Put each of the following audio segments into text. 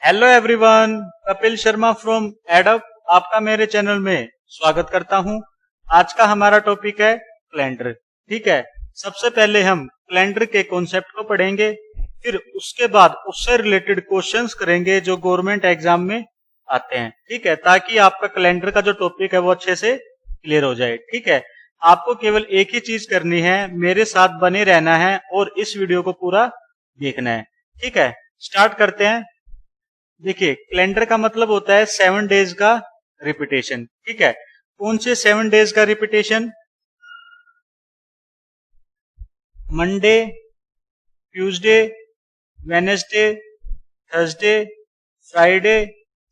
Hello everyone, Kapil Sharma from add up आपका मेरे channel में स्वागत करता हूं। आज का हमारा टॉपिक है कैलेंडर। ठीक है, सबसे पहले हम कैलेंडर के कॉन्सेप्ट को पढ़ेंगे, फिर उसके बाद उससे रिलेटेड क्वेश्चंस करेंगे जो गवर्नमेंट एग्जाम में आते हैं। ठीक है, ताकि आपका कैलेंडर का जो टॉपिक है वो अच्छे से क्लियर हो जाए। ठीक है, आपको केवल एक ही चीज करनी है, मेरे साथ बने रहना है और इस वीडियो को पूरा देखना है। ठीक है, स्टार्ट करते हैं। देखिए, कैलेंडर का मतलब होता है 7 डेज का रिपीटेशन। ठीक है, कौन से 7 डेज का repetition? Monday, Tuesday, Wednesday, Thursday, Friday,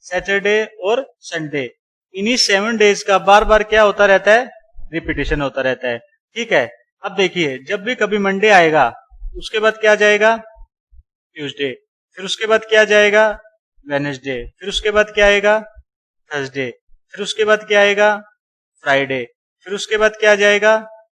Saturday और संडे। इन्हीं 7 डेज का बार बार क्या होता रहता है? रिपीटेशन होता रहता है। ठीक है, अब देखिए, जब भी कभी मंडे आएगा उसके बाद क्या जाएगा? ट्यूसडे, फिर उसके बाद क्या जाएगा? वेडनेसडे, फिर उसके बाद क्या आएगा? थर्सडे, फिर उसके बाद क्या आएगा? फ्राइडे, फिर उसके बाद क्या जाएगा?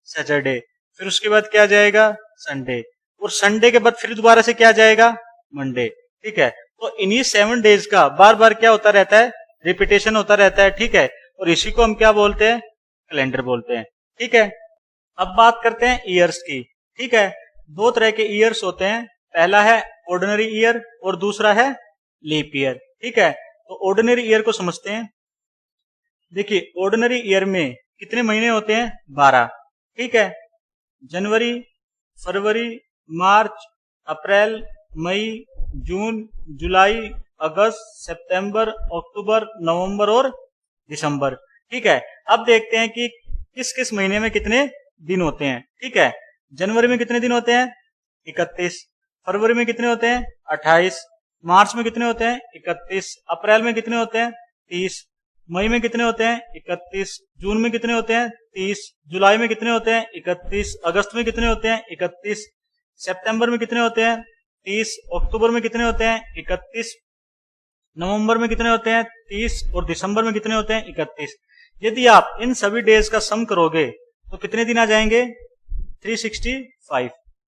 सैटरडे, फिर उसके बाद क्या जाएगा? संडे, और संडे के बाद फिर दोबारा से क्या जाएगा? मंडे। ठीक है, तो इन्हीं 7 डेज का बार बार क्या होता रहता है? रिपीटेशन होता रहता है। ठीक है, और इसी को हम क्या बोलते हैं? कैलेंडर बोलते हैं। ठीक है, अब बात करते हैं ईयर्स की। ठीक है, 2 तरह के ईयर्स होते हैं, पहला है ऑर्डिनरी ईयर और दूसरा है लीप ईयर। ठीक है, तो ऑर्डिनरी ईयर को समझते हैं। देखिए, ऑर्डिनरी ईयर में कितने महीने होते हैं? 12। ठीक है, जनवरी, फरवरी, मार्च, अप्रैल, मई, जून, जुलाई, अगस्त, सितंबर, अक्टूबर, नवंबर और दिसंबर। ठीक है, अब देखते हैं कि किस किस महीने में कितने दिन होते हैं। ठीक है, जनवरी में कितने दिन होते हैं? 31। फरवरी में कितने होते हैं? 28। मार्च में कितने होते हैं? 31। अप्रैल में कितने होते हैं? 30। मई में कितने होते हैं? 31। जून में कितने होते हैं? 30। जुलाई में कितने होते हैं? 31। अगस्त में कितने होते हैं? 31। सितंबर में कितने होते हैं? 30। अक्टूबर में कितने होते हैं? 31। नवंबर में कितने होते हैं? 30। और दिसंबर में कितने होते हैं? 31। यदि आप इन सभी डेज का सम करोगे तो कितने दिन आ जाएंगे? 365।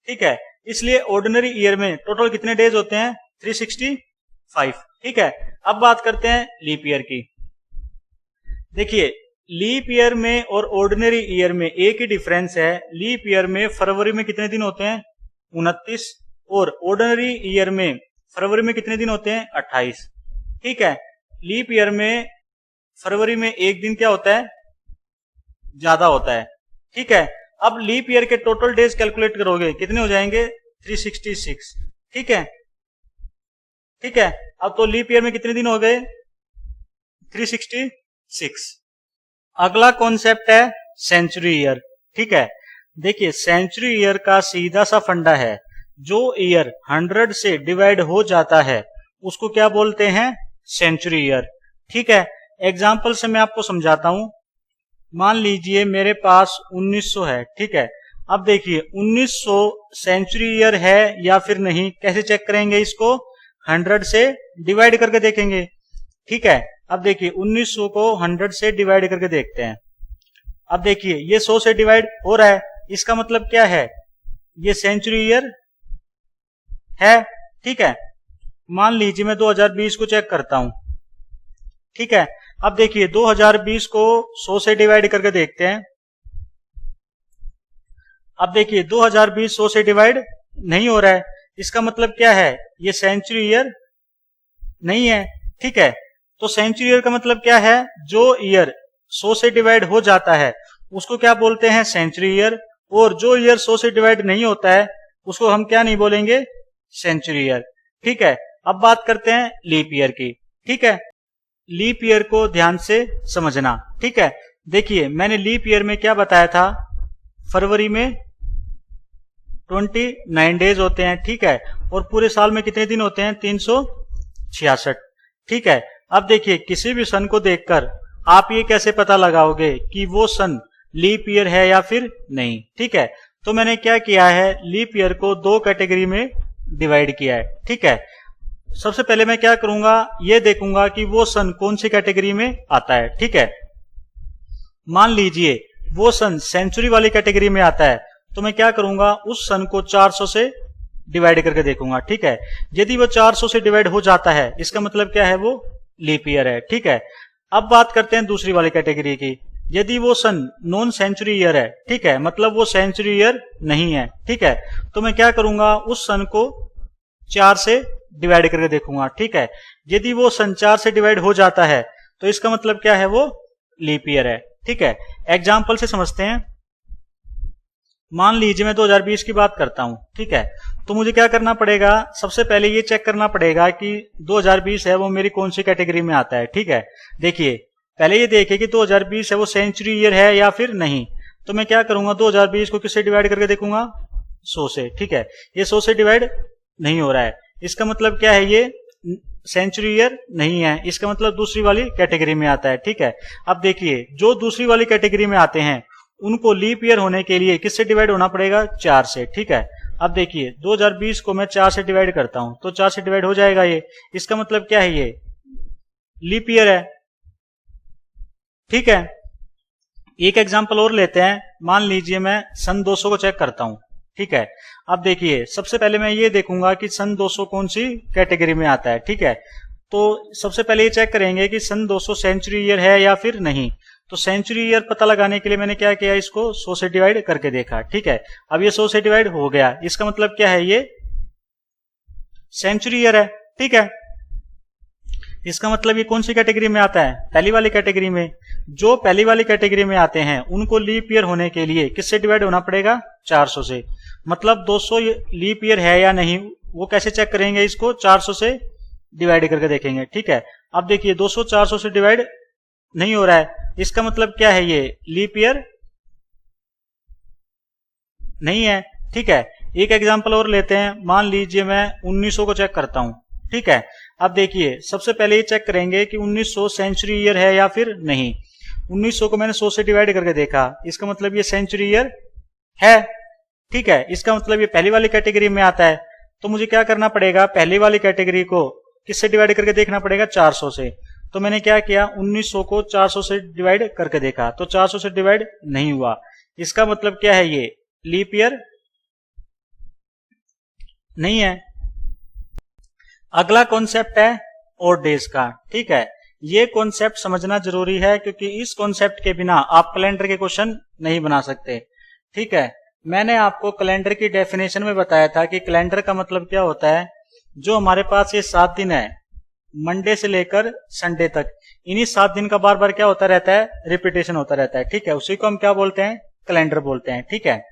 ठीक है, इसलिए ऑर्डिनरी ईयर में टोटल कितने डेज होते हैं? 365। ठीक है, अब बात करते हैं लीप ईयर की। देखिए, लीप ईयर में और ऑर्डिनरी ईयर में एक ही डिफरेंस है। लीप ईयर में फरवरी में कितने दिन होते हैं? 29। और ऑर्डिनरी ईयर में फरवरी में कितने दिन होते हैं? 28। ठीक है, लीप ईयर में फरवरी में एक दिन क्या होता है? ज्यादा होता है। ठीक है, अब लीप ईयर के टोटल डेज कैलकुलेट करोगे, कितने हो जाएंगे? 366। ठीक है, ठीक है, अब तो लीप ईयर में कितने दिन हो गए? 366। अगला कॉन्सेप्ट है सेंचुरी ईयर। ठीक है, देखिए, सेंचुरी ईयर का सीधा सा फंडा है, जो ईयर 100 से डिवाइड हो जाता है उसको क्या बोलते हैं? Century year. ठीक है, एग्जाम्पल से मैं आपको समझाता हूं। मान लीजिए मेरे पास 1900 है। ठीक है, अब देखिए 1900 सेंचुरी ईयर है या फिर नहीं, कैसे चेक करेंगे इसको? 100 से डिवाइड करके देखेंगे। ठीक है, अब देखिए 1900 को 100 से डिवाइड करके देखते हैं। अब देखिए, ये 100 से डिवाइड हो रहा है, इसका मतलब क्या है? ये सेंचुरी ईयर है। ठीक है, मान लीजिए मैं 2020 को चेक करता हूं। ठीक है, अब देखिए 2020 को 100 से डिवाइड करके देखते हैं। अब देखिए 2020 100 से डिवाइड नहीं हो रहा है, इसका मतलब क्या है? ये सेंचुरी ईयर नहीं है। ठीक है, तो सेंचुरी ईयर का मतलब क्या है? जो ईयर 100 से डिवाइड हो जाता है उसको क्या बोलते हैं? Century year. और जो ईयर 100 से डिवाइड नहीं होता है उसको हम क्या नहीं बोलेंगे? Century year. ठीक है, अब बात करते हैं लीप ईयर की। ठीक है, लीप ईयर को ध्यान से समझना। ठीक है, देखिए, मैंने लीप ईयर में क्या बताया था? फरवरी में 29 डेज होते हैं। ठीक है, और पूरे साल में कितने दिन होते हैं? 366। ठीक है, अब देखिए, किसी भी सन को देखकर आप ये कैसे पता लगाओगे कि वो सन लीप ईयर है या फिर नहीं? ठीक है, तो मैंने क्या किया है? लीप ईयर को 2 कैटेगरी में डिवाइड किया है। ठीक है, सबसे पहले मैं क्या करूंगा? ये देखूंगा कि वो सन कौन सी कैटेगरी में आता है। ठीक है, मान लीजिए वो सन सेंचुरी वाली कैटेगरी में आता है, तो मैं क्या करूंगा? उस सन को 400 से डिवाइड करके देखूंगा। ठीक है, यदि वो 400 से डिवाइड हो जाता है इसका मतलब क्या है, वो लीप ईयर है। ठीक है, अब बात करते हैं दूसरी वाली कैटेगरी की। यदि वो सन नॉन सेंचुरी ईयर है, ठीक है, मतलब वो सेंचुरी ईयर नहीं है, ठीक है, तो मैं क्या करूंगा, उस सन को 4 से डिवाइड करके देखूंगा। ठीक है, यदि वो सन 4 से डिवाइड हो जाता है तो इसका मतलब क्या है, वो लीप ईयर है। ठीक है, एग्जाम्पल से समझते हैं। मान लीजिए मैं 2020 की बात करता हूं। ठीक है, तो मुझे क्या करना पड़ेगा, सबसे पहले ये चेक करना पड़ेगा कि 2020 है वो मेरी कौन सी कैटेगरी में आता है। ठीक है, देखिए पहले ये देखिए कि 2020 है वो सेंचुरी ईयर है या फिर नहीं। तो मैं क्या करूंगा, 2020 को किससे डिवाइड करके देखूंगा, 100 से। ठीक है, ये 100 से डिवाइड नहीं हो रहा है, इसका मतलब क्या है, ये सेंचुरी ईयर नहीं है, इसका मतलब दूसरी वाली कैटेगरी में आता है। ठीक है, अब देखिए जो दूसरी वाली कैटेगरी में आते हैं उनको लीप ईयर होने के लिए किससे डिवाइड होना पड़ेगा, 4 से। ठीक है, अब देखिए 2020 को मैं 4 से डिवाइड करता हूं तो 4 से डिवाइड हो जाएगा ये, इसका मतलब क्या है, ये लीप ईयर है। ठीक है, एक एग्जांपल और लेते हैं। मान लीजिए मैं सन 200 को चेक करता हूं। ठीक है, अब देखिए सबसे पहले मैं ये देखूंगा कि सन 200 कौन सी कैटेगरी में आता है। ठीक है, तो सबसे पहले ये चेक करेंगे कि सन 200 सेंचुरी ईयर है या फिर नहीं। तो सेंचुरी ईयर पता लगाने के लिए मैंने क्या किया, इसको 100 से डिवाइड करके देखा। ठीक है, अब ये 100 से डिवाइड हो गया, इसका मतलब क्या है, ये सेंचुरी ईयर है। ठीक है, इसका मतलब ये कौन सी कैटेगरी में आता है, पहली वाली कैटेगरी में। जो पहली वाली कैटेगरी में आते हैं उनको लीप ईयर होने के लिए किससे डिवाइड होना पड़ेगा, 400 से। मतलब 200 लीप ईयर है या नहीं वो कैसे चेक करेंगे, इसको 400 से डिवाइड करके देखेंगे। ठीक है, अब देखिए 200 400 से डिवाइड नहीं हो रहा है, इसका मतलब क्या है, ये लीप ईयर नहीं है। ठीक है, एक एग्जांपल और लेते हैं। मान लीजिए मैं 1900 को चेक करता हूं। ठीक है, अब देखिए सबसे पहले ये चेक करेंगे कि 1900 सेंचुरी ईयर है या फिर नहीं। 1900 को मैंने 100 से डिवाइड करके देखा, इसका मतलब ये सेंचुरी ईयर है। ठीक है, इसका मतलब ये पहली वाली कैटेगरी में आता है। तो मुझे क्या करना पड़ेगा, पहली वाली कैटेगरी को किससे डिवाइड करके देखना पड़ेगा, 400 से। तो मैंने क्या किया, 1900 को 400 से डिवाइड करके देखा तो 400 से डिवाइड नहीं हुआ, इसका मतलब क्या है, ये लीप ईयर नहीं है। अगला कॉन्सेप्ट है ऑड डेज का। ठीक है, ये कॉन्सेप्ट समझना जरूरी है क्योंकि इस कॉन्सेप्ट के बिना आप कैलेंडर के क्वेश्चन नहीं बना सकते। ठीक है, मैंने आपको कैलेंडर की डेफिनेशन में बताया था कि कैलेंडर का मतलब क्या होता है, जो हमारे पास ये 7 दिन है, मंडे से लेकर संडे तक, इन्हीं 7 दिन का बार बार क्या होता रहता है, रिपीटेशन होता रहता है। ठीक है, उसी को हम क्या बोलते हैं, कैलेंडर बोलते हैं। ठीक है,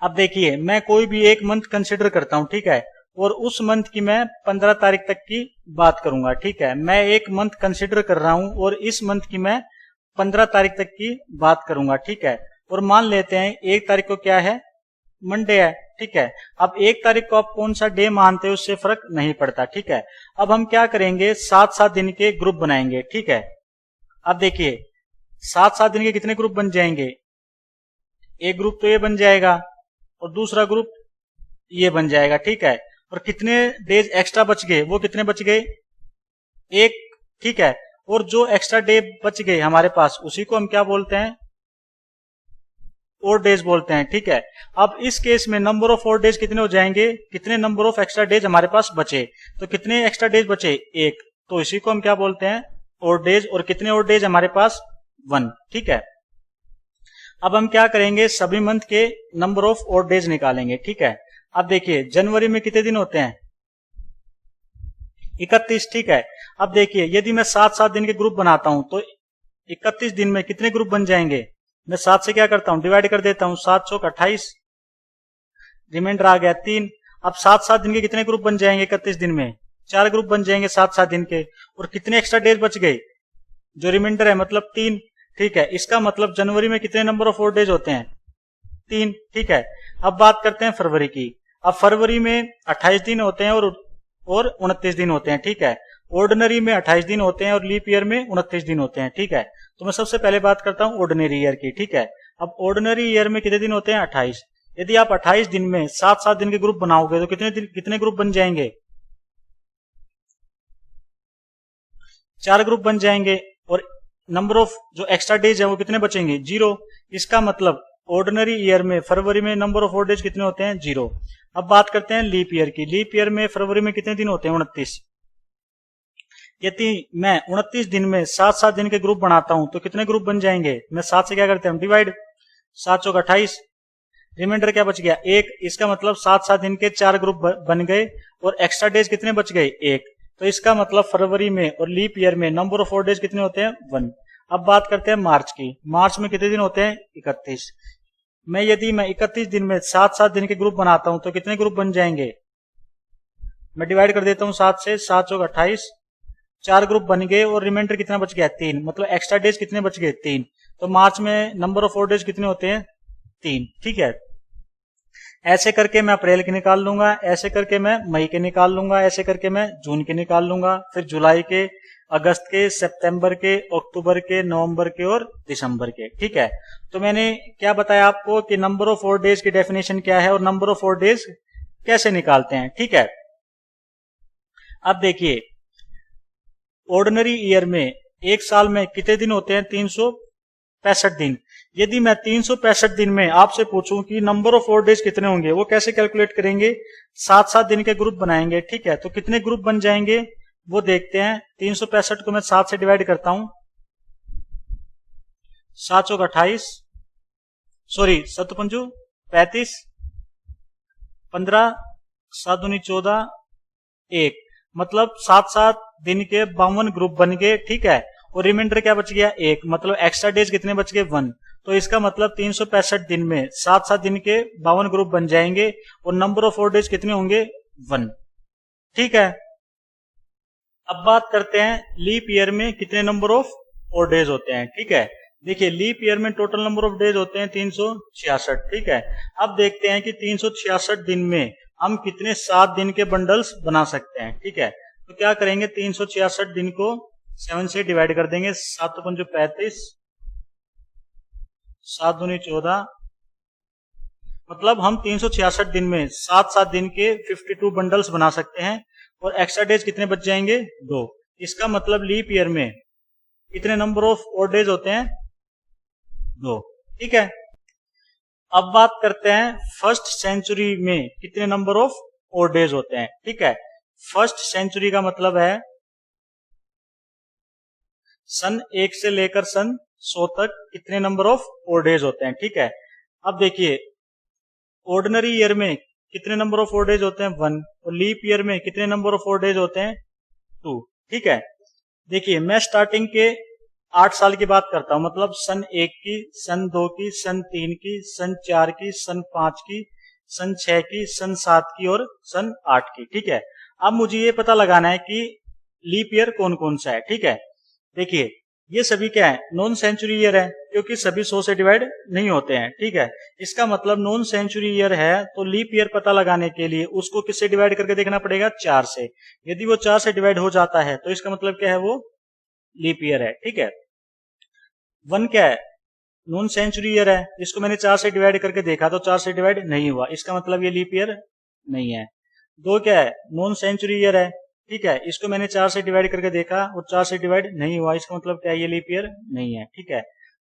अब देखिए मैं कोई भी एक मंथ कंसिडर करता हूं। ठीक है, और उस मंथ की मैं 15 तारीख तक की बात करूंगा। ठीक है, मैं एक मंथ कंसिडर कर रहा हूं और इस मंथ की मैं 15 तारीख तक की बात करूंगा। ठीक है, और मान लेते हैं 1 तारीख को क्या है, मंडे है। ठीक है, अब 1 तारीख को आप कौन सा डे मानते हो उससे फर्क नहीं पड़ता। ठीक है, अब हम क्या करेंगे, 7-7 दिन के ग्रुप बनाएंगे। ठीक है, अब देखिए 7-7 दिन के कितने ग्रुप बन जाएंगे, एक ग्रुप तो ये बन जाएगा और दूसरा ग्रुप ये बन जाएगा। ठीक है, और कितने डेज एक्स्ट्रा बच गए, वो कितने बच गए, एक। ठीक है, और जो एक्स्ट्रा डे बच गए हमारे पास उसी को हम क्या बोलते हैं, और डेज बोलते हैं। ठीक है, अब इस केस में नंबर ऑफ और डेज कितने हो जाएंगे, कितने नंबर ऑफ एक्स्ट्रा डेज हमारे पास बचे, तो कितने एक्स्ट्रा डेज बचे, एक, तो इसी को हम क्या बोलते हैं, और डेज। और कितने और डेज हमारे पास, 1। ठीक है, अब हम क्या करेंगे, सभी मंथ के नंबर ऑफ और डेज निकालेंगे। ठीक है, अब देखिए जनवरी में कितने दिन होते हैं, 31। ठीक है, अब देखिए यदि मैं 7-7 दिन के ग्रुप बनाता हूं तो 31 दिन में कितने ग्रुप बन जाएंगे, मैं 7 से क्या करता हूं, डिवाइड कर देता हूं, 7 चौक 28, रिमाइंडर आ गया 3। अब 7-7 दिन के कितने ग्रुप बन जाएंगे, 31 दिन में 4 ग्रुप बन जाएंगे 7-7 दिन के, और कितने एक्स्ट्रा डेज बच गए, जो रिमाइंडर है मतलब 3। ठीक है, इसका मतलब जनवरी में कितने नंबर ऑफ और डेज होते हैं, 3। ठीक है, अब बात करते हैं फरवरी की। अब फरवरी में 28 दिन होते हैं और 29 दिन होते हैं। ठीक है, ऑर्डिनरी में 28 दिन होते हैं और लीप ईयर में 29 दिन होते हैं। ठीक है, तो मैं सबसे पहले बात करता हूं ऑर्डिनरी ईयर की। ठीक है, अब ऑर्डिनरी ईयर में कितने दिन होते हैं, 28। यदि आप 28 दिन में 7-7 दिन के ग्रुप बनाओगे तो कितने ग्रुप बन जाएंगे, 4 ग्रुप बन जाएंगे, और नंबर ऑफ जो एक्स्ट्रा डेज है वो कितने बचेंगे, 0। इसका मतलब ऑर्डिनरी ईयर में फरवरी में नंबर ऑफ 4 डेज कितने होते हैं? 0। अब बात करते हैं लीप ईयर की। लीप ईयर में फरवरी में कितने दिन होते हैं? 29। यदि मैं 29 दिन में 7-7 दिन के ग्रुप बनाता हूं तो कितने ग्रुप बन जाएंगे? मैं 7 से क्या करते हैं? डिवाइड। 7 चौक 28, रिमाइंडर क्या बच गया? 1। इसका मतलब 7-7 दिन के 4 ग्रुप बन गए और एक्स्ट्रा डेज कितने बच गए? 1। तो इसका मतलब फरवरी में और लीप ईयर में नंबर ऑफ 4 डेज कितने होते हैं? 1। अब बात करते हैं मार्च की। मार्च में कितने दिन होते हैं? 31। यदि मैं 31 दिन में 7-7 दिन के ग्रुप बनाता हूं तो कितने ग्रुप बन जाएंगे? मैं डिवाइड कर देता हूं 7 से। 7 चौक 28, 4 ग्रुप बन गए और रिमाइंडर कितना बच गया? 3। मतलब एक्स्ट्रा डेज कितने बच गए? 3। तो मार्च में नंबर ऑफ 4 डेज कितने होते हैं? 3। ठीक है। ऐसे करके मैं अप्रैल के निकाल लूंगा, ऐसे करके मैं मई के निकाल लूंगा, ऐसे करके मैं जून के निकाल लूंगा, फिर जुलाई के, अगस्त के, सितंबर के, अक्टूबर के, नवंबर के और दिसंबर के। ठीक है। तो मैंने क्या बताया आपको कि नंबर ऑफ 4 डेज की डेफिनेशन क्या है और नंबर ऑफ 4 डेज कैसे निकालते हैं। ठीक है। अब देखिए, ऑर्डिनरी ईयर में एक साल में कितने दिन होते हैं? 365 दिन। यदि मैं 365 दिन में आपसे पूछूं कि नंबर ऑफ 4 डेज कितने होंगे, वो कैसे कैलकुलेट करेंगे? 7-7 दिन के ग्रुप बनाएंगे। ठीक है। तो कितने ग्रुप बन जाएंगे वो देखते हैं। 365 को मैं 7 से डिवाइड करता हूं। 7 चौक 28, सॉरी 7 पंजू 35, 15, 7 दूनी 14, 1। मतलब 7-7 दिन के 52 ग्रुप बन गए। ठीक है। और रिमाइंडर क्या बच गया? 1। मतलब एक्स्ट्रा डेज कितने बच गए? 1। तो इसका मतलब 365 दिन में 7-7 दिन के 52 ग्रुप बन जाएंगे और नंबर ऑफ 4 डेज कितने होंगे? 1। ठीक है। अब बात करते हैं लीप ईयर में कितने नंबर ऑफ 4 डेज होते हैं। ठीक है। देखिए, लीप ईयर में टोटल नंबर ऑफ डेज होते हैं 366। ठीक है। अब देखते हैं कि 366 दिन में हम कितने 7 दिन के बंडल्स बना सकते हैं। ठीक है। तो क्या करेंगे? 366 दिन को 7 से डिवाइड कर देंगे। 7 पंजो 35, 7 दूनी 14। मतलब हम 366 दिन में 7-7 दिन के 52 बंडल्स बना सकते हैं और एक्स्ट्रा डेज कितने बच जाएंगे? 2। इसका मतलब लीप ईयर में कितने नंबर ऑफ और डेज होते हैं? 2। ठीक है। अब बात करते हैं फर्स्ट सेंचुरी में कितने नंबर ऑफ और डेज होते हैं। ठीक है। फर्स्ट सेंचुरी का मतलब है सन 1 से लेकर सन 100 तक कितने नंबर ऑफ और डेज होते हैं। ठीक है। अब देखिए, ऑर्डिनरी ईयर में कितने नंबर ऑफ 4 डेज होते हैं? 1। और लीप ईयर में कितने नंबर ऑफ 4 डेज होते हैं? 2। ठीक है। देखिए, मैं स्टार्टिंग के 8 साल की बात करता हूं। मतलब सन 1 की, सन 2 की, सन 3 की, सन 4 की, सन 5 की, सन 6 की, सन 7 की और सन 8 की। ठीक है। अब मुझे ये पता लगाना है कि लीप ईयर कौन कौन सा है। ठीक है। देखिए, ये सभी क्या है? नॉन सेंचुरी ईयर है, क्योंकि सभी 100 से डिवाइड नहीं होते हैं। ठीक है। इसका मतलब नॉन सेंचुरी ईयर है तो लीप ईयर पता लगाने के लिए उसको किससे डिवाइड करके देखना पड़ेगा? 4 से। यदि वो 4 से डिवाइड हो जाता है तो इसका मतलब क्या है? वो लीप ईयर है। ठीक है। 1 क्या है? नॉन सेंचुरी ईयर है। इसको मैंने 4 से डिवाइड करके देखा तो 4 से डिवाइड नहीं हुआ, इसका मतलब ये लीप ईयर नहीं है। 2 क्या है? नॉन सेंचुरी ईयर है। ठीक है। इसको मैंने 4 से डिवाइड करके देखा और 4 से डिवाइड नहीं हुआ, इसका मतलब क्या है? ये लीप ईयर नहीं है। ठीक है।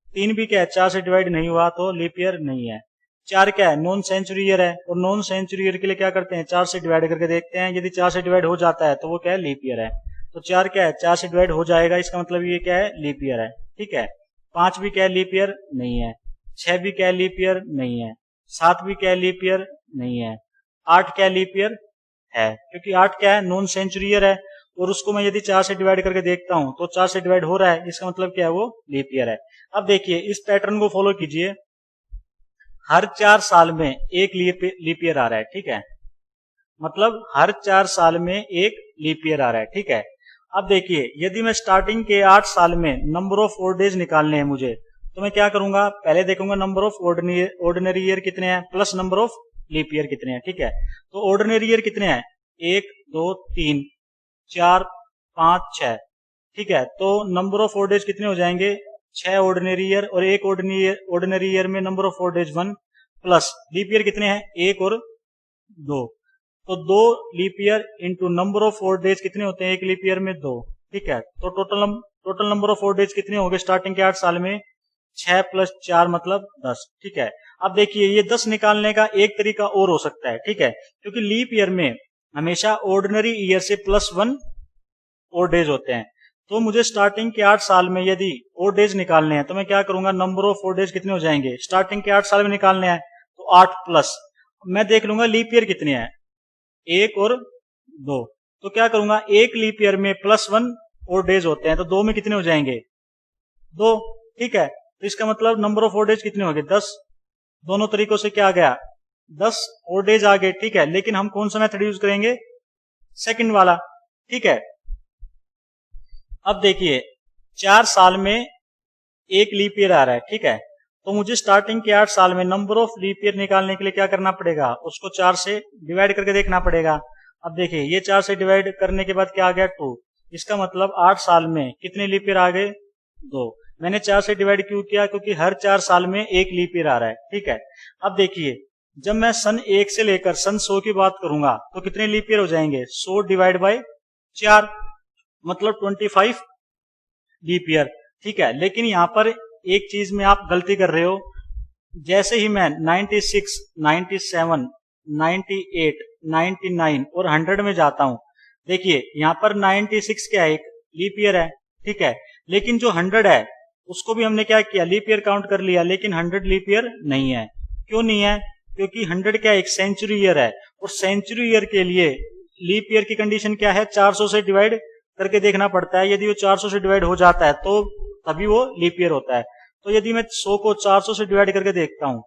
3 भी क्या है? 4 से डिवाइड नहीं हुआ तो लीप ईयर नहीं है। 4 क्या है? नॉन सेंचुरी ईयर है। और नॉन सेंचुरी ईयर के लिए क्या करते हैं? 4 से डिवाइड करके देखते हैं। यदि 4 से डिवाइड हो जाता है तो वो क्या है? लीप ईयर है। तो 4 क्या है? 4 से डिवाइड हो जाएगा, इसका मतलब ये क्या है? लीप ईयर है। ठीक है। 5 भी क्या है? लीप ईयर नहीं है। 6 भी क्या है? लीप ईयर नहीं है। 7 भी क्या है? लीप ईयर नहीं है। 8 क्या है? लीप ईयर है, क्योंकि 8 क्या है? नॉन सेंचुरी ईयर है और उसको मैं यदि 4 से डिवाइड करके देखता हूं तो 4 से डिवाइड हो रहा है, इसका मतलब क्या है? वो लीप ईयर है। अब देखिए, इस पैटर्न को फॉलो कीजिए। हर 4 साल में एक लीप ईयर आ रहा है। ठीक है। मतलब हर 4 साल में एक लीप ईयर आ रहा है। ठीक है। अब देखिए, यदि मैं स्टार्टिंग के 8 साल में नंबर ऑफ 4 डेज निकालने हैं मुझे, तो मैं क्या करूंगा? पहले देखूंगा नंबर ऑफ ऑर्डिनरी ईयर कितने हैं plus number of leap year कितने हैं। ठीक है। तो ऑर्डिनरी ईयर कितने हैं? 1, 2, 3, 4, 5, 6। ठीक है। तो नंबर ऑफ 4 डेज कितने हो जाएंगे? 6 ऑर्डिनरी ईयर और एक ऑर्डिनरी ईयर में number of 4 days 1 plus leap year कितने हैं? 1 और 2। तो 2 leap year into number of 4 days कितने होते हैं? एक लीप ईयर में 2। ठीक है। तो टोटल नंबर ऑफ 4 डेज कितने होंगे स्टार्टिंग के 8 साल में? 6 + 4 मतलब 10, ठीक है। अब देखिए ये 10 निकालने का एक तरीका और हो सकता है, ठीक है, क्योंकि लीप ईयर में हमेशा ऑर्डिनरी ईयर से +1 और डेज होते हैं। तो मुझे स्टार्टिंग के 8 साल में यदि और डेज निकालने हैं तो मैं क्या करूंगा, नंबर ऑफ और डेज कितने हो जाएंगे, स्टार्टिंग के 8 साल में निकालने हैं तो 8 प्लस मैं देख लूंगा लीप ईयर कितने हैं, 1 और 2। तो क्या करूंगा, एक लीप ईयर में +1 और डेज होते हैं तो 2 में कितने हो जाएंगे, 2, ठीक है। तो इसका मतलब नंबर ऑफ और डेज कितने हो गए, 10। दोनों तरीकों से क्या आ गया, 10 और डेज आ गए, ठीक है। लेकिन हम कौन सा मेथड यूज करेंगे, सेकंड वाला, ठीक है। अब देखिए 4 साल में एक लीप ईयर आ रहा है, ठीक है। तो मुझे स्टार्टिंग के 8 साल में नंबर ऑफ लीप ईयर निकालने के लिए क्या करना पड़ेगा, उसको 4 से डिवाइड करके देखना पड़ेगा। अब देखिए ये 4 से डिवाइड करने के बाद क्या आ गया, 2। इसका मतलब 8 साल में कितने लीप ईयर आ गए, 2। मैंने 4 से डिवाइड क्यों किया, क्योंकि हर 4 साल में एक लीप ईयर आ रहा है, ठीक है। अब देखिए जब मैं सन 1 से लेकर सन 100 की बात करूंगा तो कितने लीप ईयर हो जाएंगे, 100 डिवाइड बाय 4 मतलब 25 लीप ईयर, ठीक है। लेकिन यहां पर एक चीज में आप गलती कर रहे हो, जैसे ही मैं 96, 97, 98, 99 और 100 में जाता हूं, देखिए यहां पर 96 क्या है, एक लीप ईयर है, ठीक है। लेकिन जो 100 है उसको भी हमने क्या किया, लीप ईयर काउंट कर लिया, लेकिन 100 लीप ईयर नहीं है। क्यों नहीं है, क्योंकि 100 क्या एक सेंचुरी ईयर है, और सेंचुरी ईयर के लिए लीप ईयर की कंडीशन क्या है, 400 से डिवाइड करके देखना पड़ता है। यदि वो 400 से डिवाइड हो जाता है तो तभी वो लीप ईयर होता है। तो यदि मैं 100 को 400 से डिवाइड करके देखता हूं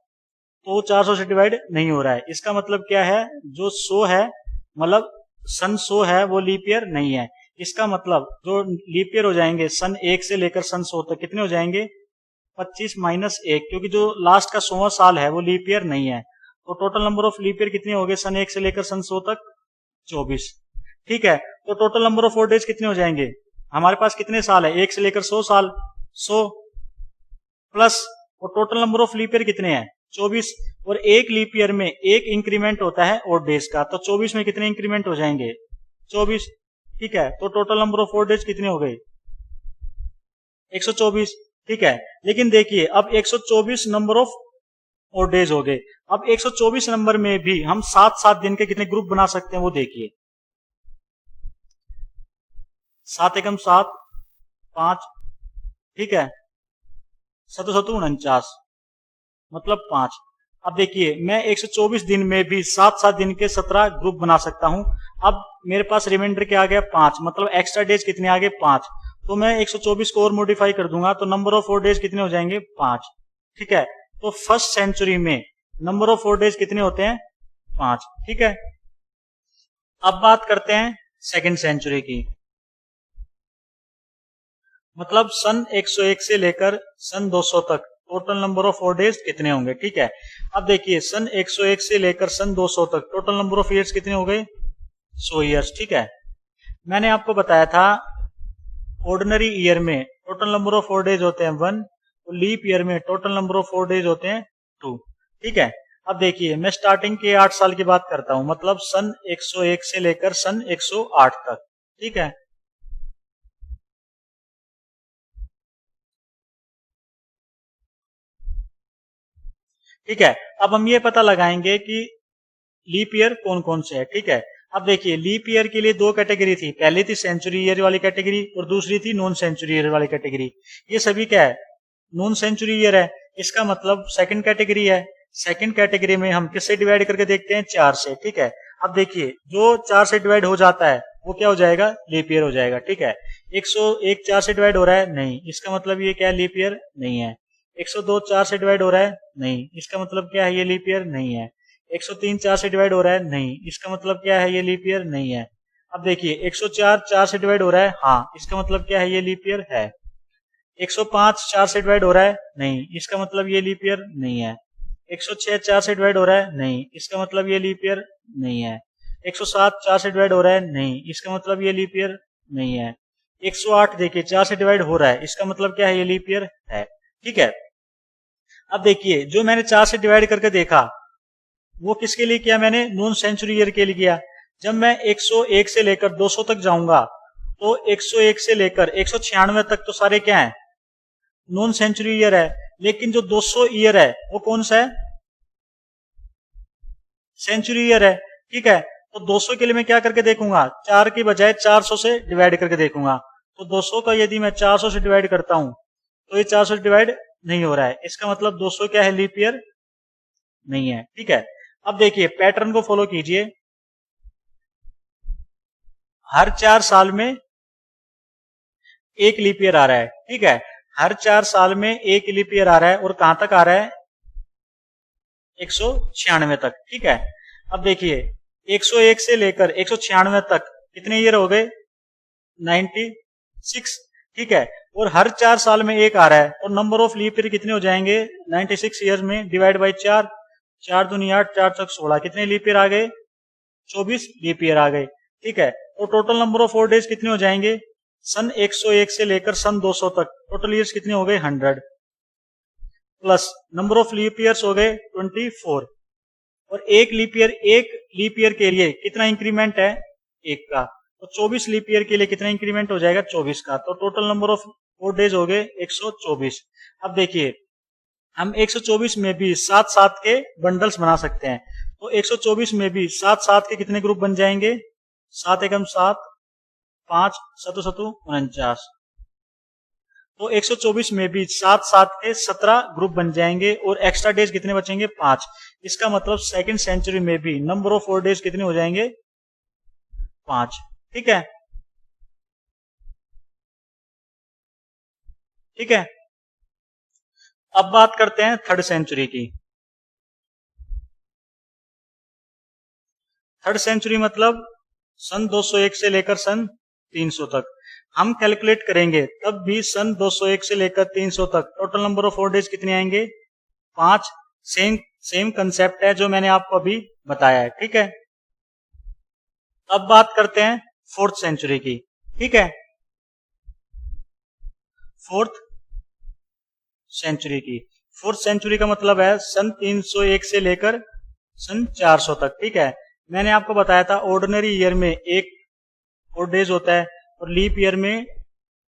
तो 400 से डिवाइड नहीं हो रहा है। इसका मतलब क्या है, जो 100 है मतलब सन 100 है वो लीप ईयर नहीं है। इसका मतलब जो लीप ईयर हो जाएंगे सन 1 से लेकर सन 100 तक कितने हो जाएंगे, 25 - 1, क्योंकि जो लास्ट का 100वां साल है वो लीप ईयर नहीं है। तो total number of leap year कितने हो गए, सन 1 से लेकर सन 100 तक 24, ठीक है। तो टोटल नंबर ऑफ और डेज कितने हो जाएंगे, हमारे पास कितने साल है, 1 से लेकर 100 साल, 100 प्लस, और total number of leap year कितने हैं, 24। और एक लीप ईयर में एक इंक्रीमेंट होता है और डेज का, तो 24 में कितने इंक्रीमेंट हो जाएंगे, 24, ठीक है। तो टोटल नंबर ऑफ और डेज कितने हो गए, 124, ठीक है। लेकिन देखिए अब 124 नंबर ऑफ और डेज हो गए। अब 124 नंबर में भी हम 7-7 दिन के कितने ग्रुप बना सकते हैं वो देखिए, 7 एकम 7, 5, ठीक है, 7 7 49 मतलब 5। अब देखिए मैं 124 दिन में भी 7-7 दिन के 17 ग्रुप बना सकता हूं। अब मेरे पास रिमाइंडर क्या आ गया, 5, मतलब एक्स्ट्रा डेज कितने आ गए, 5। तो मैं 124 को और मॉडिफाई कर दूंगा तो नंबर ऑफ और डेज कितने हो जाएंगे, 5, ठीक है। तो फर्स्ट सेंचुरी में नंबर ऑफ और डेज कितने होते हैं, 5, ठीक है। अब बात करते हैं सेकेंड सेंचुरी की, मतलब सन 101 से लेकर सन 200 तक टोटल नंबर ऑफ और डेज कितने होंगे, ठीक है। अब देखिए सन 101 से लेकर सन 200 तक टोटल नंबर ऑफ ईयर्स कितने हो गए, 100 ईयर्स, ठीक है। मैंने आपको बताया था ऑर्डिनरी ईयर में टोटल नंबर ऑफ और डेज होते हैं 1, और लीप ईयर में टोटल नंबर ऑफ और डेज होते हैं 2, ठीक है। अब देखिए मैं स्टार्टिंग के 8 साल की बात करता हूं, मतलब सन 101 से लेकर सन 108 तक, ठीक है। ठीक है, अब हम ये पता लगाएंगे कि लीप ईयर कौन कौन से है, ठीक है। अब देखिए लीप ईयर के लिए 2 कैटेगरी थी, पहली थी सेंचुरी ईयर वाली कैटेगरी और दूसरी थी नॉन सेंचुरी ईयर वाली कैटेगरी। ये सभी क्या है, नॉन सेंचुरी ईयर है, इसका मतलब सेकंड कैटेगरी है। सेकंड कैटेगरी में हम किससे डिवाइड करके देखते हैं, 4 से, ठीक है। अब देखिए जो 4 से डिवाइड हो जाता है वो क्या हो जाएगा, लीप ईयर हो जाएगा, ठीक है। 101 4 से डिवाइड हो रहा है, नहीं, इसका मतलब ये क्या है, लीप ईयर नहीं है। 102 4 से डिवाइड हो रहा है, नहीं, इसका मतलब क्या है, ये लीप ईयर नहीं है। 103 4 से डिवाइड हो रहा है, नहीं, इसका मतलब क्या है, ये लीप ईयर नहीं है। अब देखिए 104 4 से डिवाइड हो रहा है, हाँ, इसका मतलब क्या है, ये लीप ईयर है। 105 4 से डिवाइड हो रहा है, नहीं, इसका मतलब ये लीप ईयर नहीं है। 106 4 से डिवाइड हो रहा है, नहीं, इसका मतलब ये लीप ईयर नहीं है। 107 4 से डिवाइड हो रहा है, नहीं, इसका मतलब ये लीप ईयर नहीं है। 108 देखिए 4 से डिवाइड हो रहा है, इसका मतलब क्या है, ये लीप ईयर है, ठीक है। अब देखिए जो मैंने 4 से डिवाइड करके देखा वो किसके लिए किया, मैंने नॉन सेंचुरी ईयर के लिए किया। जब मैं 101 से लेकर 200 तक जाऊंगा तो 101 से लेकर 196 तक तो सारे क्या हैं, नॉन सेंचुरी ईयर है। लेकिन जो 200 ईयर है वो कौन सा है? सेंचुरी ईयर है, ठीक है। तो 200 के लिए मैं क्या करके देखूंगा, 4 की बजाय 400 से डिवाइड करके देखूंगा। तो 200 का यदि मैं 400 से डिवाइड करता हूं तो ये 400 से डिवाइड नहीं हो रहा है, इसका मतलब 200 क्या है, लीप ईयर नहीं है, ठीक है। अब देखिए पैटर्न को फॉलो कीजिए, हर 4 साल में एक लीप ईयर आ रहा है, ठीक है। हर 4 साल में एक लीप ईयर आ रहा है और कहां तक आ रहा है, 196 तक, ठीक है। अब देखिए 101 से लेकर 196 तक कितने ईयर हो गए, 96, ठीक है। और हर 4 साल में एक आ रहा है और नंबर ऑफ लीप ईयर कितने हो जाएंगे, 96 ईयर में डिवाइड बाई 4, 4 दूनी 8, 4 तक 16, कितने लीप ईयर आ गए, 24 लीप ईयर आ गए, ठीक है। तो टोटल नंबर ऑफ 4 डेज कितने हो जाएंगे, सन 101 से लेकर सन 200 तक टोटल ईयर्स कितने हो गए, 100, plus number of leap years हो गए 24। और एक लीप ईयर के लिए कितना इंक्रीमेंट है, एक का। तो 24 लीप ईयर के लिए कितना इंक्रीमेंट हो जाएगा, 24 का। तो टोटल नंबर ऑफ 4 डेज हो गए 124। अब देखिए हम 124 में भी 7-7 के बंडल्स बना सकते हैं। तो 124 में भी 7-7 के कितने ग्रुप बन जाएंगे, 7 एकम 7, 5 सतु सतु 49। तो 124 में भी 7-7 के 17 ग्रुप बन जाएंगे और एक्स्ट्रा डेज कितने बचेंगे, 5। इसका मतलब सेकंड सेंचुरी में भी नंबर ऑफ 4 डेज कितने हो जाएंगे, 5, ठीक है, ठीक है। अब बात करते हैं थर्ड सेंचुरी की। थर्ड सेंचुरी मतलब सन 201 से लेकर सन 300 तक। हम कैलकुलेट करेंगे तब भी सन 201 से लेकर 300 तक टोटल नंबर ऑफ 4 डेज कितने आएंगे, 5। सेम कंसेप्ट है जो मैंने आपको अभी बताया है, ठीक है। अब बात करते हैं फोर्थ सेंचुरी की, ठीक है, फोर्थ सेंचुरी की। फोर्थ सेंचुरी का मतलब है सन 301 से लेकर सन 400 तक, ठीक है। मैंने आपको बताया था ऑर्डिनरी ईयर में एक और डेज होता है और लीप ईयर में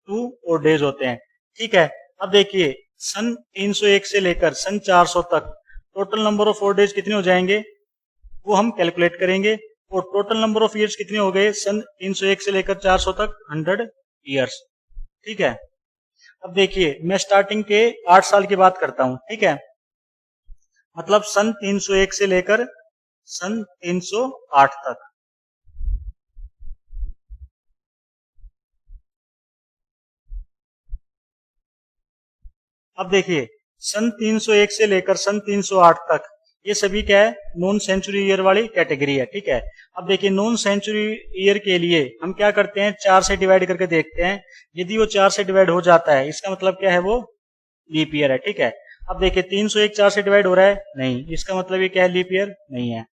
2 और डेज होते हैं, ठीक है। अब देखिए सन 301 से लेकर सन 400 तक टोटल नंबर ऑफ 4 डेज कितने हो जाएंगे, वो हम कैलकुलेट करेंगे। और टोटल नंबर ऑफ ईयर्स कितने हो गए, सन 301 से लेकर 400 तक 100 ईयर्स, ठीक है। अब देखिए मैं स्टार्टिंग के 8 साल की बात करता हूं, ठीक है। मतलब सन 301 से लेकर सन 308 तक। अब देखिए सन 301 से लेकर सन 308 तक ये सभी क्या है, नॉन सेंचुरी ईयर वाली कैटेगरी है, ठीक है। अब देखिए नॉन सेंचुरी ईयर के लिए हम क्या करते हैं, 4 से डिवाइड करके देखते हैं। यदि वो 4 से डिवाइड हो जाता है इसका मतलब क्या है, वो लीप ईयर है, ठीक है। अब देखिए 301 4 से डिवाइड हो रहा है, नहीं, इसका मतलब ये क्या है, लीप ईयर नहीं है।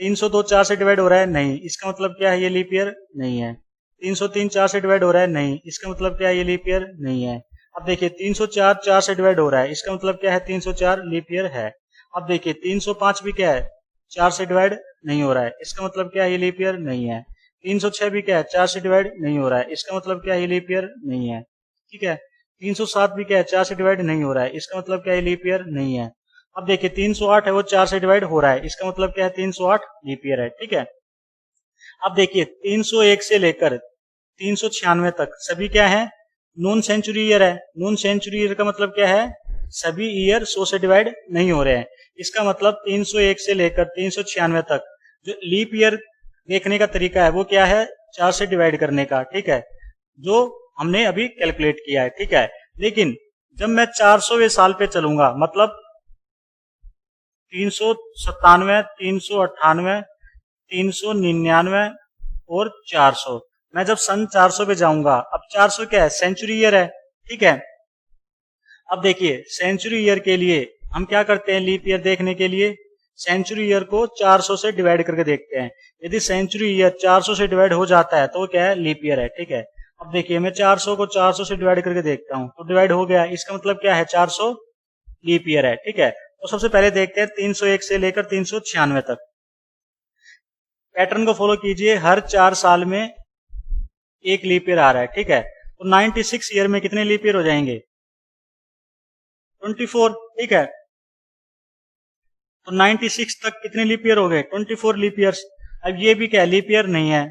302 4 से डिवाइड हो रहा है, नहीं, इसका मतलब क्या है, ये लीप ईयर नहीं है। 303 4 से डिवाइड हो रहा है, नहीं, इसका मतलब क्या है, ये लीप ईयर नहीं है। अब देखिए 304 4 से डिवाइड हो रहा है, इसका मतलब क्या है, 304 लीप ईयर है। अब देखिए 305 भी क्या है, 4 से डिवाइड नहीं हो रहा है, इसका मतलब क्या है, ये लीप ईयर नहीं है। 306 भी क्या है, 4 से डिवाइड नहीं हो रहा है, इसका मतलब क्या है, ये लीप ईयर नहीं है, ठीक है। 307 भी क्या है, 4 से डिवाइड नहीं हो रहा है, इसका मतलब क्या है, लीप ईयर नहीं है। अब देखिए 308 है, वो 4 से डिवाइड हो रहा है, इसका मतलब क्या है, 308 लीप ईयर है, ठीक है। अब देखिए 301 से लेकर 396 तक सभी क्या है, नॉन सेंचुरी ईयर है। नॉन सेंचुरी ईयर का मतलब क्या है, सभी ईयर 100 से डिवाइड नहीं हो रहे हैं। इसका मतलब 301 से लेकर 396 तक जो लीप ईयर देखने का तरीका है वो क्या है, 4 से डिवाइड करने का, ठीक है, जो हमने अभी कैलकुलेट किया है, ठीक है। लेकिन जब मैं 400वें साल पे चलूंगा, मतलब 397, 398, 399 और 400, मैं जब सन 400 पे जाऊंगा, अब 400 क्या है, सेंचुरी ईयर है, ठीक है। अब देखिए सेंचुरी ईयर के लिए हम क्या करते हैं, लीप ईयर देखने के लिए सेंचुरी ईयर को 400 से डिवाइड करके देखते हैं। यदि सेंचुरी ईयर 400 से डिवाइड हो जाता है तो वो क्या है, लीप ईयर है, ठीक है। अब देखिए मैं 400 को 400 से डिवाइड करके देखता हूं तो डिवाइड हो गया, इसका मतलब क्या है, 400 लीप ईयर है, ठीक है। तो सबसे पहले देखते हैं 301 से लेकर 396 तक। पैटर्न को फॉलो कीजिए, हर 4 साल में एक लीप ईयर आ रहा है, ठीक है। तो 96 ईयर में कितने लीप ईयर हो जाएंगे, 24, ठीक है। तो 96 तक कितने लीप ईयर हो गए? 24 लीप ईयर्स। अब ये भी क्या लीप ईयर नहीं है,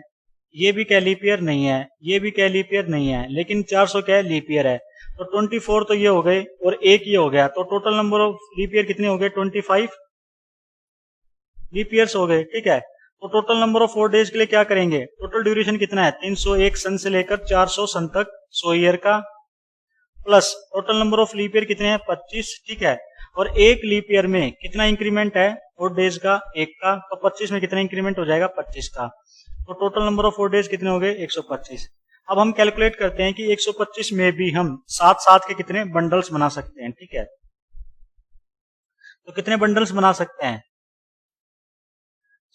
ये भी क्या लीप ईयर नहीं है, ये भी क्या लीप ईयर नहीं है, लेकिन 400 क्या है लीप ईयर है। तो 24 तो ये हो गए और एक ये हो गया, तो total number of leap year कितने हो गए? 25 लीप ईयर्स हो गए, ठीक है। तो टोटल नंबर ऑफ 4 डेज के लिए क्या करेंगे? टोटल ड्यूरेशन कितना है? 301 सन से लेकर 400 सन तक 100 ईयर का, plus total number of leap year कितने हैं? 25, ठीक है। और एक लीप ईयर में कितना इंक्रीमेंट है 4 डेज का? एक का। तो 25 में कितना इंक्रीमेंट हो जाएगा? 25 का। तो टोटल नंबर ऑफ 4 डेज कितने हो गए? 125। अब हम कैलकुलेट करते हैं कि 125 में भी हम 7 के कितने बंडल्स बना सकते हैं, ठीक है। तो कितने बंडल्स बना सकते हैं?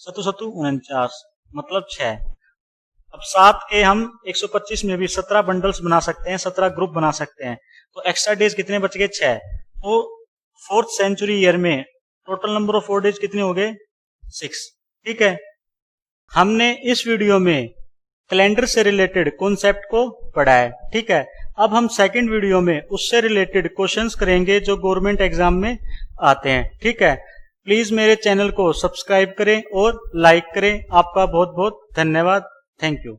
7 7 49 मतलब 6। अब 7 के हम 125 में भी 17 बंडल्स बना सकते हैं, 17 ग्रुप बना सकते हैं। तो एक्स्ट्रा डेज कितने बच गए? 6। तो 4th सेंचुरी ईयर में टोटल नंबर ऑफ 4 डेज कितने हो गए? 6, ठीक है। हमने इस वीडियो में कैलेंडर से रिलेटेड कॉन्सेप्ट को पढ़ा है, ठीक है। अब हम सेकंड वीडियो में उससे रिलेटेड क्वेश्चंस करेंगे जो गवर्नमेंट एग्जाम में आते हैं, ठीक है। प्लीज मेरे चैनल को सब्सक्राइब करें और लाइक करें। आपका बहुत बहुत धन्यवाद। Thank you.